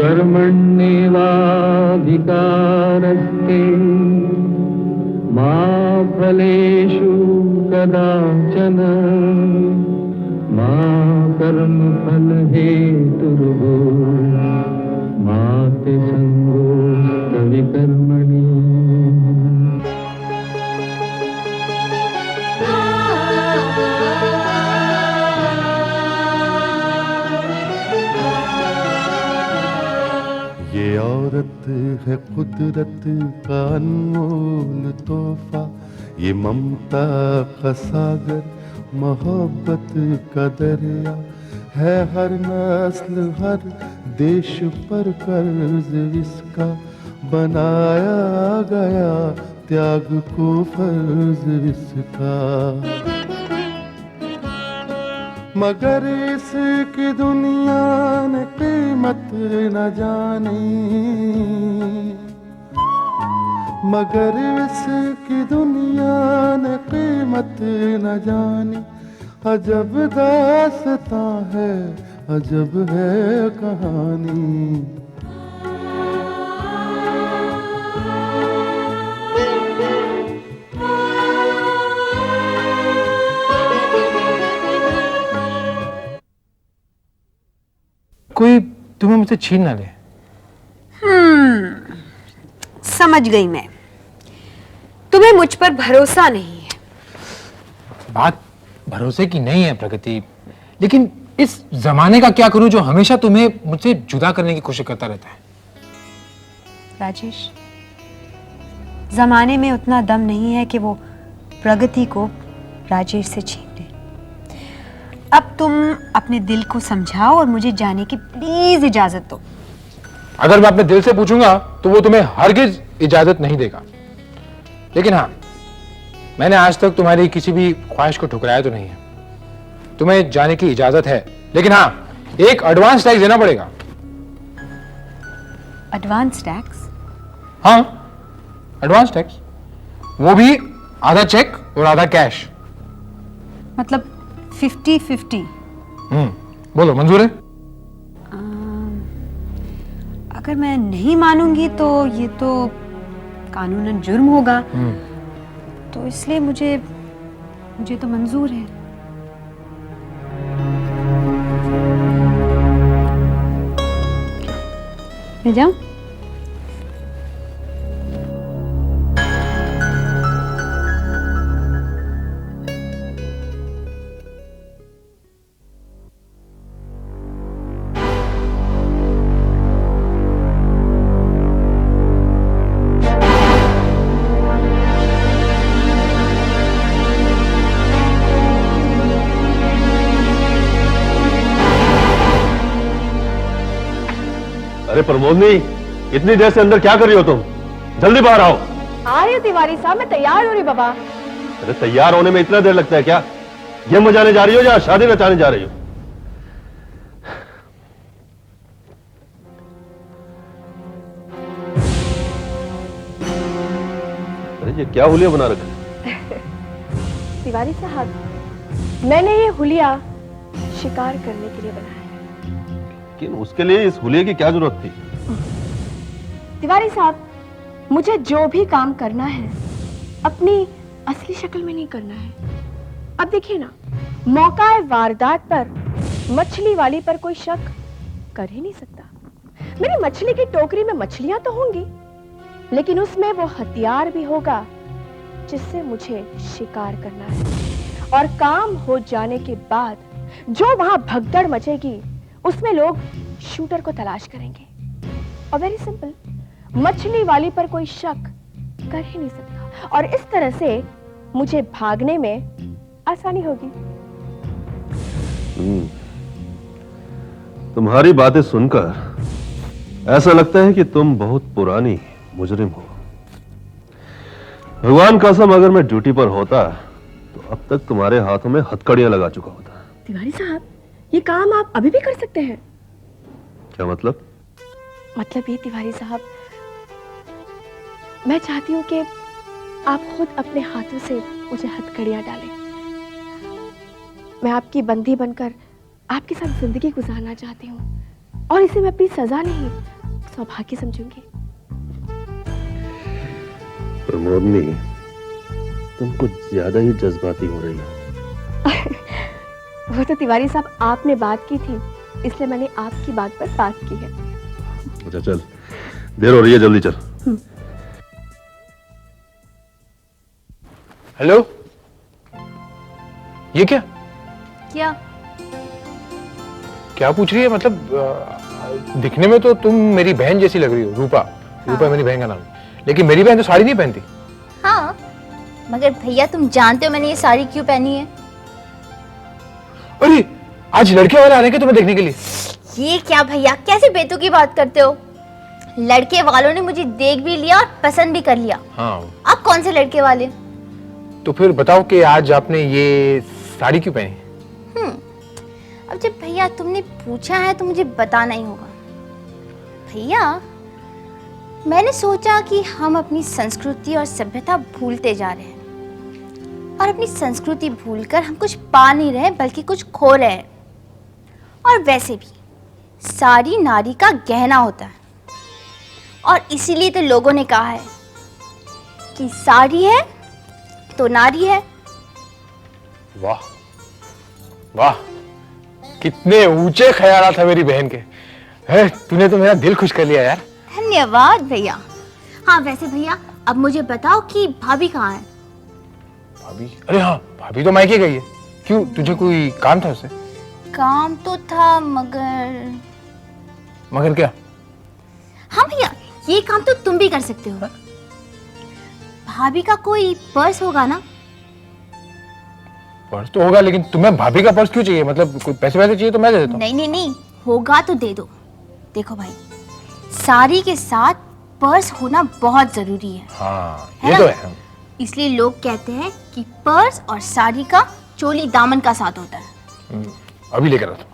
कर्मण्येवाधिकारस्ते मा फलेषु कदाचन मा कर्मफलहेतुर्भूः मा ते संगोऽस्त्वपि कर्मणि। ये औरत है कुदरत का अनमोल तोहफा, ये ममता का सागर, मोहब्बत का दरिया है। हर नस्ल हर देश पर कर्ज इसका बनाया गया, त्याग को फर्ज इसका। मगर इसकी दुनिया ने कीमत न जानी, मगर इसकी दुनिया ने कीमत न जानी। अजब दास्तां है, अजब है कहानी। कोई तुम्हें मुझसे छीन ना ले। समझ गई मैं, तुम्हें मुझ पर भरोसा नहीं है। बात भरोसे की नहीं है प्रगति, लेकिन इस जमाने का क्या करूं जो हमेशा तुम्हें मुझसे जुदा करने की कोशिश करता रहता है। राजेश, जमाने में उतना दम नहीं है कि वो प्रगति को राजेश से छीन ले। अब तुम अपने दिल को समझाओ और मुझे जाने की प्लीज इजाजत दो। अगर मैं अपने दिल से पूछूंगा तो वो तुम्हें हरगिज इजाजत नहीं देगा। लेकिन हाँ, मैंने आज तक तुम्हारी किसी भी ख्वाहिश को ठुकराया तो नहीं है। तुम्हें जाने की इजाजत है, लेकिन हाँ, एक एडवांस टैक्स देना पड़ेगा। Advance tax? हाँ, एडवांस टैक्स, वो भी आधा चेक और आधा कैश। मतलब 50-50? बोलो, मंजूर है? अगर मैं नहीं मानूंगी तो ये तो कानूनन जुर्म होगा, तो इसलिए मुझे तो मंजूर है। मैं जाऊं? अरे प्रमोदनी, इतनी देर से अंदर क्या कर रही हो तुम? जल्दी बाहर आओ। आ रही हो तिवारी साहब, मैं तैयार हो रही बाबा। अरे तैयार होने में इतना देर लगता है क्या? ये मजाने जा रही हो या शादी नचाने जा रही हो? अरे ये क्या हुलिया बना रखा है? तिवारी साहब, मैंने ये हुलिया शिकार करने के लिए बनाया है। लेकिन उसके लिए इस हुलिये की क्या जरूरत थी? तिवारी साहब, मुझे जो भी काम करना है अपनी असली शक्ल में नहीं करना है। अब देखिए ना, मौका वारदात पर मछली वाली पर कोई शक कर ही नहीं सकता। मेरी मछली की टोकरी में मछलियां तो होंगी, लेकिन उसमें वो हथियार भी होगा जिससे मुझे शिकार करना है। और काम हो जाने के बाद जो वहां भगदड़ मचेगी, उसमें लोग शूटर को तलाश करेंगे। और वेरी सिंपल, मछली वाली पर कोई शक कर ही नहीं सकता, और इस तरह से मुझे भागने में आसानी होगी। तुम्हारी बातें सुनकर ऐसा लगता है कि तुम बहुत पुरानी मुजरिम हो। भगवान कसम, अगर मैं ड्यूटी पर होता तो अब तक तुम्हारे हाथों में हथकड़ियां लगा चुका होता। तिवारी साहब, ये काम आप अभी भी कर सकते हैं। क्या मतलब? मतलब ये तिवारी साहब, मैं चाहती हूँ कि आप खुद अपने हाथों से मुझे हथकड़ियां डालें। मैं आपकी बंदी बनकर आपके साथ जिंदगी गुजारना चाहती हूँ, और इसे मैं अपनी सजा नहीं सौभाग्य समझूंगी। प्रमोदनी, तुम कुछ ज्यादा ही जज्बाती हो रही हो। वो तो तिवारी साहब आपने बात की थी, इसलिए मैंने आपकी बात पर बात की है। अच्छा चल, देर हो रही है, जल्दी चल। हेलो, ये क्या क्या? क्या पूछ रही है? मतलब दिखने में तो तुम मेरी बहन जैसी लग रही हो, रूपा। रूपा मेरी बहन का नाम है, लेकिन मेरी बहन तो साड़ी नहीं पहनती। हाँ, मगर भैया तुम जानते हो मैंने ये साड़ी क्यों पहनी है? अरे आज लड़के वाले आ रहे हैं क्या तुम्हें देखने के लिए? ये क्या भैया, कैसे बेतुकी बात करते हो? लड़के वालों ने मुझे देख भी लिया और पसंद भी कर लिया। हाँ, अब कौन से लड़के वाले? तो फिर बताओ कि आज आपने ये साड़ी क्यों पहनी? अब जब भैया तुमने पूछा है तो मुझे बताना ही होगा। भैया, मैंने सोचा कि हम अपनी संस्कृति और सभ्यता भूलते जा रहे हैं, और अपनी संस्कृति भूलकर हम कुछ पा नहीं रहे बल्कि कुछ खो रहे हैं। और वैसे भी साड़ी नारी का गहना होता है, और इसीलिए तो लोगों ने कहा है कि साड़ी है तो नारी है। वाह वाह, कितने ऊंचे ख्यालात है मेरी बहन के। है, तूने तो मेरा दिल खुश कर लिया यार। धन्यवाद भैया। हाँ वैसे भैया, अब मुझे बताओ कि भाभी कहाँ है? भाभी? अरे हाँ, भाभी तो मायके गई है। क्यों, तुझे कोई काम था उससे? काम तो था मगर क्या? हाँ भैया, ये काम तो तुम भी कर सकते हो। भाभी का कोई पर्स होगा ना? पर्स तो होगा, लेकिन तुम्हें भाभी का पर्स क्यों चाहिए? मतलब कोई पैसे वैसे चाहिए तो मैं दे देता हूँ। नहीं नहीं नहीं, होगा तो दे दो। देखो भाई, साड़ी के साथ पर्स होना बहुत जरूरी है। हाँ, है ये ना? तो है। इसलिए लोग कहते हैं कि पर्स और साड़ी का चोली दामन का साथ होता है। अभी लेकर आता हूँ।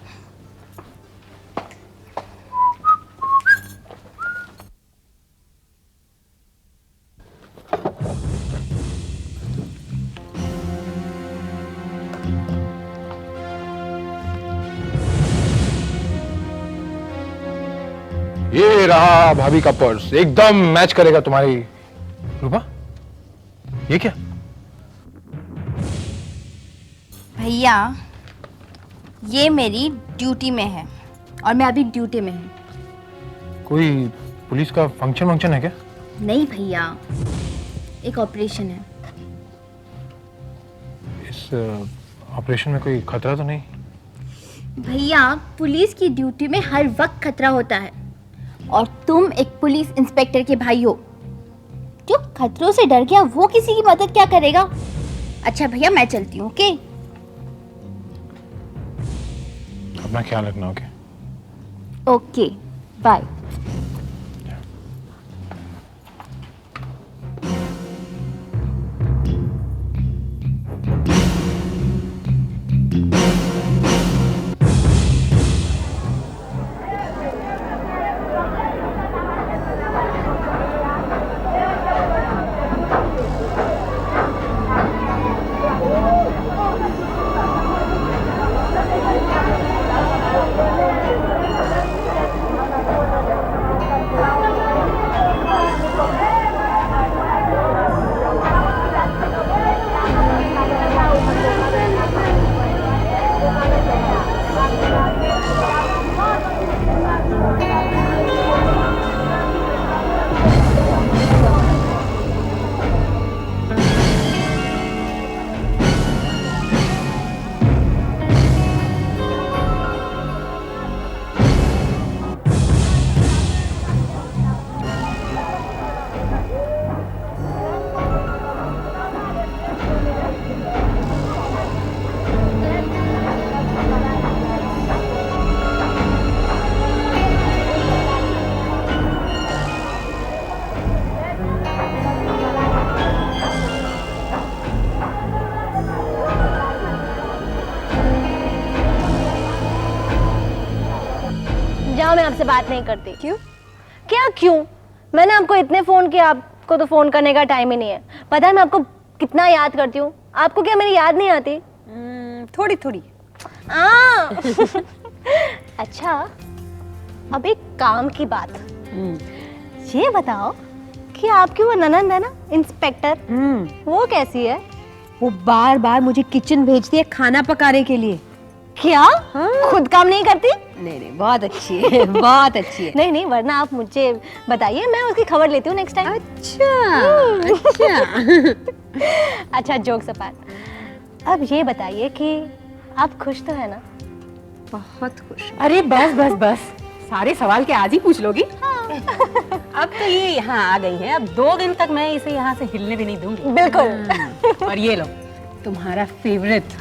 ये रहा भाभी का पर्स, एकदम मैच करेगा तुम्हारी। रूपा, ये क्या? भैया, ये मेरी ड्यूटी में है, और मैं अभी ड्यूटी में हूँ। कोई पुलिस का फंक्शन है क्या? नहीं भैया, एक ऑपरेशन है। इस ऑपरेशन में कोई खतरा तो नहीं? भैया, पुलिस की ड्यूटी में हर वक्त खतरा होता है, और तुम एक पुलिस इंस्पेक्टर के भाई हो। जो खतरों से डर गया वो किसी की मदद क्या करेगा? अच्छा भैया, मैं चलती हूँ। ओके, अपना ख्याल रखना। Okay okay, bye. जाओ, मैं आपसे बात नहीं करती। क्यों? क्या क्यों? मैंने आपको इतने फोन किया, आपको तो फोन करने का टाइम ही नहीं है। पता है मैं आपको कितना याद करती हूँ। आपको क्या मेरी याद नहीं आती? थोड़ी थोड़ी। अच्छा, अब एक काम की बात, ये बताओ कि आपकी वो ननंद है ना इंस्पेक्टर, वो कैसी है? वो बार बार मुझे किचन भेजती है खाना पकाने के लिए। क्या? खुद काम नहीं करती? नहीं नहीं, बहुत अच्छी है, बहुत अच्छी है। नहीं नहीं, वरना आप मुझे बताइए, मैं उसकी खबर लेती हूँ नेक्स्ट टाइम। अच्छा अच्छा। अच्छा, जोक्स अपार्ट, अब ये बताइए कि आप खुश तो है ना? बहुत खुश हूँ। अरे बस बस बस, सारे सवाल के आज ही पूछ लोगी? अब तो ये यहाँ आ गई है, अब 2 दिन तक मैं इसे यहाँ से हिलने भी नहीं दूंगी। बिल्कुल। और ये लो तुम्हारा फेवरेट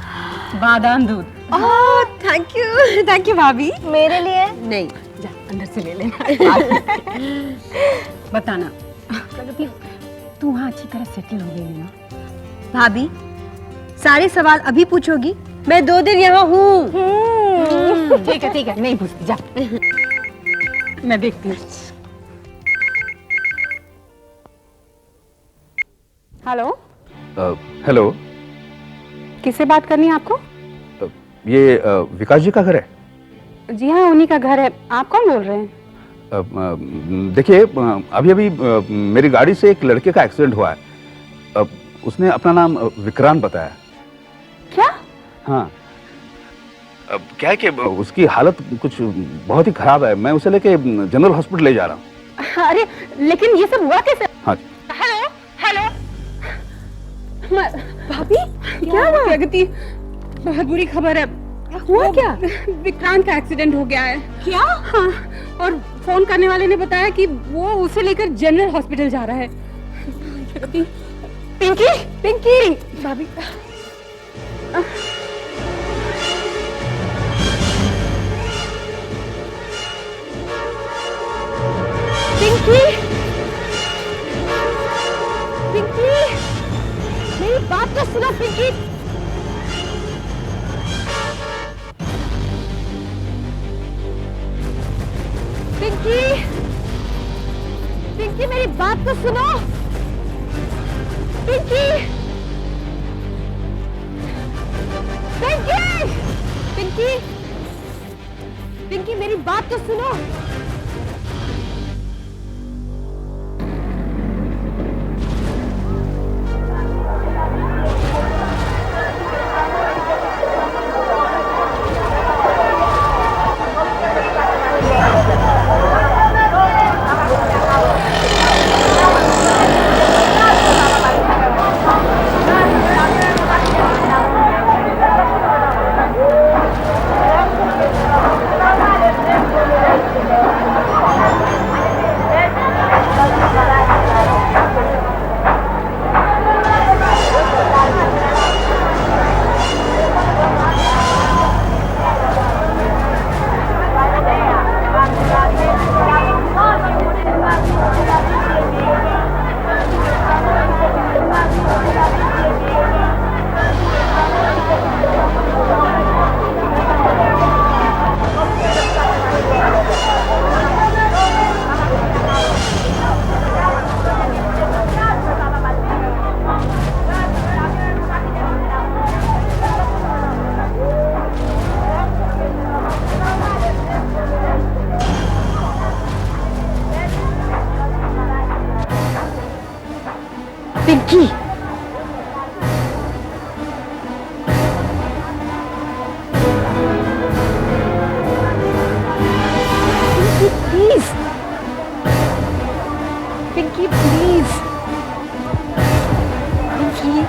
बादाम दूध। ओह थैंक यू भाभी। मेरे लिए? नहीं, जा अंदर से ले लेना। बताना प्रगति, तू वहाँ अच्छी तरह सेटल हो गई ना? भाभी सारे सवाल अभी पूछोगी? मैं 2 दिन यहाँ हूँ। ठीक है, नहीं पूछती, जा। मैं देखती हूँ। हेलो। हेलो, किससे बात करनी है आपको? ये विकास जी का घर है? जी हाँ, उन्हीं का घर है। आप कौन बोल रहे हैं? देखिए, अभी अभी मेरी गाड़ी से एक लड़के का एक्सीडेंट हुआ है। उसने अपना नाम विक्रांत बताया। क्या? हाँ, क्या है कि उसकी हालत कुछ बहुत ही खराब है। मैं उसे लेके जनरल हॉस्पिटल ले जा रहा हूँ। अरे लेकिन ये सब हुआ कैसे? हाँ। हेलो। भाभी क्या हुआ? प्रगति, बहुत बुरी खबर है। हुआ क्या? विक्रांत का एक्सीडेंट हो गया है। क्या? हाँ, और फोन करने वाले ने बताया कि वो उसे लेकर जनरल हॉस्पिटल जा रहा है। पिंकी भाभी, पिंकी, मेरी बात तो सुनो पिंकी। पिंकी, मेरी बात तो सुनो। पिंकी, मेरी बात तो सुनो। Pinky, please, Pinky please, Pinky.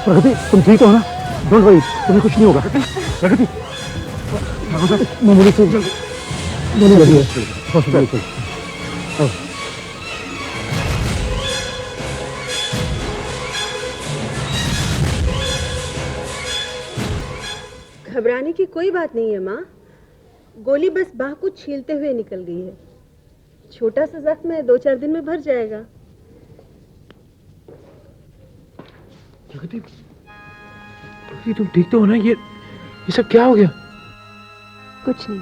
प्रगति, तुम ठीक हो ना? डोंट वरी, तुम्हें कुछ नहीं होगा। प्रगति, मामूली से गोली लगी है, हॉस्पिटल चलो। की कोई बात नहीं है माँ, गोली बस बाह को छीलते हुए निकल गई है। छोटा सा जख्म है, 2-4 दिन में भर जाएगा। प्रगति, तुम ठीक तो हो ना? ये सब क्या हो गया? कुछ नहीं,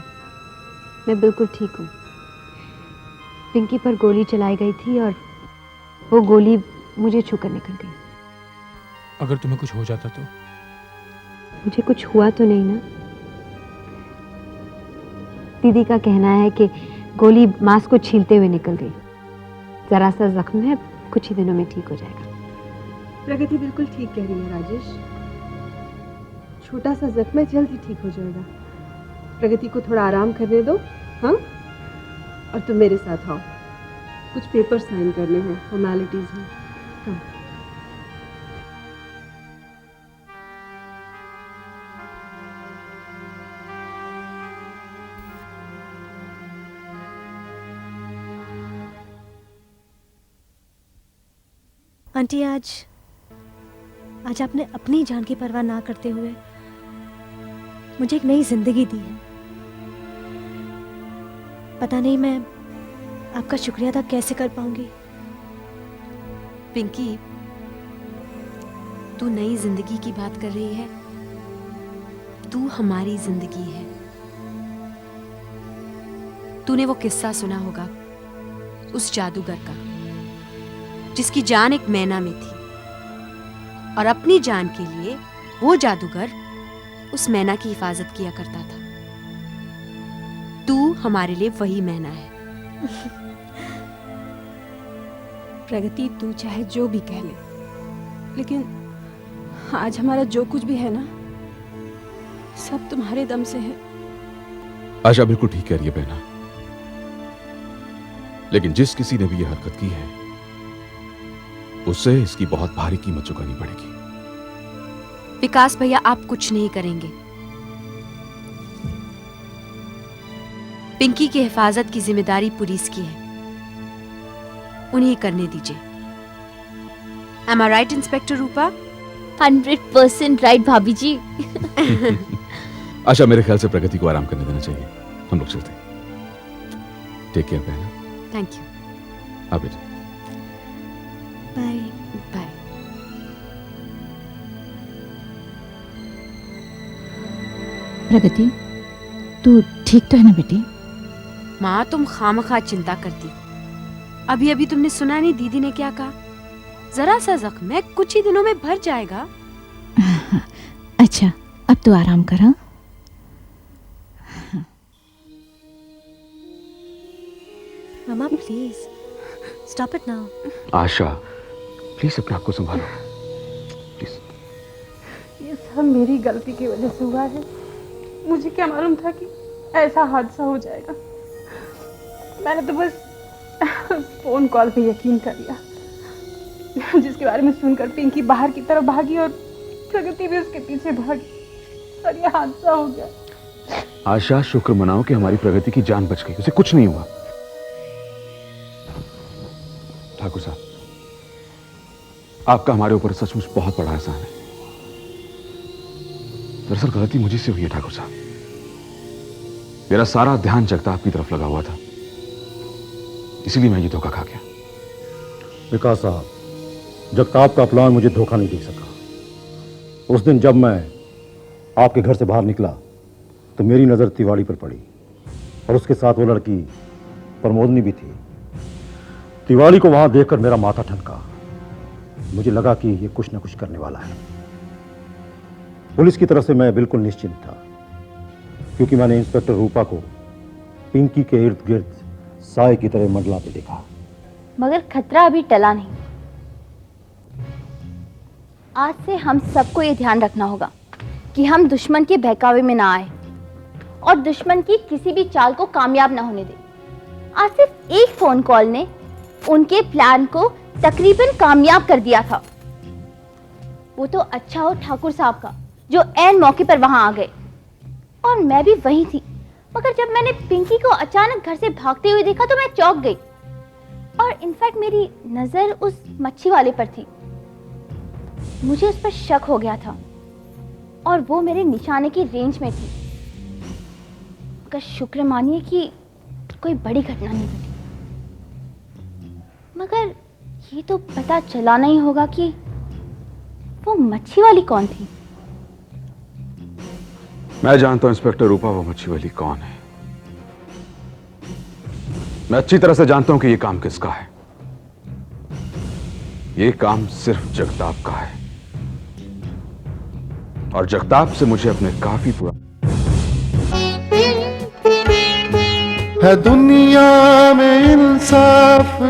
मैं बिल्कुल ठीक हूँ। पिंकी पर गोली चलाई गई थी और वो गोली मुझे छूकर निकल गई। अगर तुम्हें कुछ हो जाता तो? मुझे कुछ हुआ तो नहीं ना। दीदी का कहना है कि गोली मांस को छीलते हुए निकल गई। जरा सा जख्म है, कुछ ही दिनों में ठीक हो जाएगा। प्रगति बिल्कुल ठीक कह रही है राजेश, छोटा सा जख्म है, जल्द ही ठीक हो जाएगा। प्रगति को थोड़ा आराम करने दो, हाँ? और तुम मेरे साथ आओ, कुछ पेपर साइन करने हैं, फॉर्मेलिटीज हैं। कम। आंटी, आज आपने अपनी जान की परवाह ना करते हुए मुझे एक नई जिंदगी दी है। पता नहीं मैं आपका शुक्रिया अदा कैसे कर पाऊंगी। पिंकी, तू नई जिंदगी की बात कर रही है? तू हमारी जिंदगी है। तूने वो किस्सा सुना होगा उस जादूगर का, जिसकी जान एक मैना में थी और अपनी जान के लिए वो जादूगर उस मैना की हिफाजत किया करता था। तू हमारे लिए वही मैना है। प्रगति, तू चाहे जो भी कह ले, लेकिन आज हमारा जो कुछ भी है ना, सब तुम्हारे दम से है। आशा बिल्कुल ठीक कह रही है बहना, लेकिन जिस किसी ने भी यह हरकत की है उससे इसकी बहुत भारी कीमत चुकानी पड़ेगी। विकास भैया, आप कुछ नहीं करेंगे। पिंकी की हिफाजत की जिम्मेदारी पुलिस की है, उन्हें करने दीजिए। Am I right, inspector Rupa? 100% right भाभी जी। आशा, मेरे ख्याल से प्रगति को आराम करने देना चाहिए। हम लोग चलते हैं। टेक केयर बहना। Thank you. हाँ बेटा। Bye bye. प्रगति, तू ठीक तो है ना बेटी? माँ, तुम खामखा चिंता करती। अभी अभी तुमने सुना नहीं दीदी ने क्या कहा? जरा सा जख्म है, कुछ ही दिनों में भर जाएगा। अच्छा, अब तू आराम कर। हाँ? मामा, please stop it now. Asha, please अपने आप को संभालो, प्लीज। ये सब मेरी गलती की वजह से हुआ है। मुझे क्या मालूम था कि ऐसा हादसा हो जाएगा। मैंने तो बस फोन कॉल पे यकीन कर लिया, जिसके बारे में सुनकर पिंकी बाहर की तरफ भागी और प्रगति भी उसके पीछे भागी और ये हादसा हो गया। आशा, शुक्र मनाओ कि हमारी प्रगति की जान बच गई, उसे कुछ नहीं हुआ। ठाकुर साहब, आपका हमारे ऊपर सचमुच बहुत बड़ा एहसान है। दरअसल गलती मुझी से हुई है ठाकुर साहब। मेरा सारा ध्यान जगताप की तरफ लगा हुआ था, इसीलिए मैं ये धोखा खा गया। विकास साहब, जगताप का प्लान मुझे धोखा नहीं दे सका। उस दिन जब मैं आपके घर से बाहर निकला तो मेरी नज़र तिवारी पर पड़ी और उसके साथ वो लड़की प्रमोदनी भी थी। तिवारी को वहां देखकर मेरा माथा ठनका। मुझे लगा कि ये कुछ न कुछ करने वाला है। पुलिस की तरफ से मैं बिल्कुल निश्चिंत था, क्योंकि मैंने इंस्पेक्टर रूपा को पिंकी के इर्द गिर्द साए की तरह मंडलाते देखा। मगर खतरा अभी टला नहीं। आज से हम सबको ये ध्यान रखना होगा कि हम दुश्मन के बहकावे में ना आए और दुश्मन की किसी भी चाल को कामयाब ना होने दें। आज सिर्फ एक फोन कॉल ने उनके प्लान को तकरीबन कामयाब कर दिया था। वो तो अच्छा हो ठाकुर साहब का, जो ऐन मौके पर वहां आ गए, और मैं भी वहीं थी। मगर जब मैंने पिंकी को अचानक घर से भागते हुए देखा तो मैं चौंक गई और इनफैक्ट मेरी नजर उस मच्छी वाले पर थी। मुझे उस पर शक हो गया था और वो मेरे निशाने की रेंज में थी। का शुक्र मानिए कि कोई बड़ी घटना नहीं घटी, मगर ये तो पता चला नहीं होगा कि वो मच्छी वाली कौन थी। मैं जानता हूं इंस्पेक्टर रूपा वो मच्छी वाली कौन है। मैं अच्छी तरह से जानता हूं कि ये काम किसका है। ये काम सिर्फ जगताप का है, और जगताप से मुझे अपने काफी पुराने है दुनिया में इंसाफ